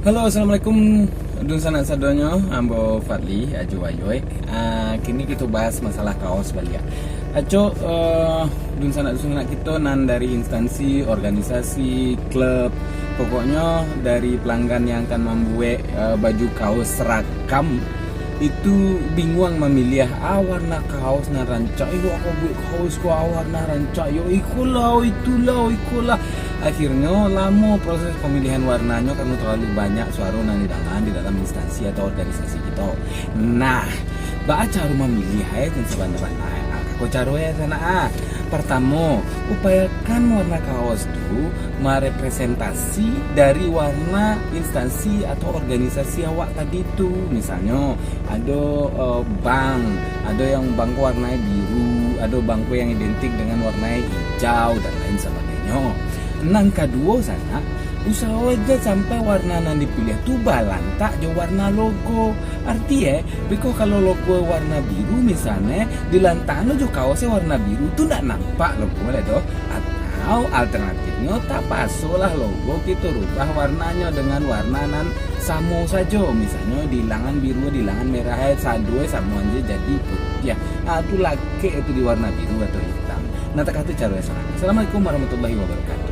Halo, assalamualaikum. Dun sanak sadonyo, ambo Fadli, ajo ayoy. Kini kita bahas masalah kaos Bali ya. Ajo, dun sanak sunak kita nan dari instansi, organisasi, klub, pokoknya dari pelanggan yang akan membuat baju kaos seragam itu bingung memilih warna kaos na rancak yo aku buat kaos ko warna rancak yo itulah akhirnya lama proses pemilihan warnanya karena terlalu banyak suara di dalam instansi atau organisasi kita. Nah, cara memilih dan sebenarnya aku cara ya sana. Pertama, upayakan warna kaos itu merepresentasi dari warna instansi atau organisasi awak tadi itu. Misalnya ada bank, ada yang bangku warnanya biru, ada bangku yang identik dengan warnanya hijau dan lain sebagainya. Nang kedua sana, usaha aja sampai warna yang dipilih tuh balantak jo warna logo. Artinya, beko kalau logo warna biru misalnya di lantang jo kaosnya warna biru tuh nggak nampak logo itu. Atau alternatifnya tak pasolah logo kita rubah warnanya dengan warna nan samo saja. Misalnya di lengan biru, di lengan merah, sadue sama aja jadi putih. Itu laki itu di warna biru atau hitam. Nah tak kata cara sana. Assalamualaikum warahmatullahi wabarakatuh.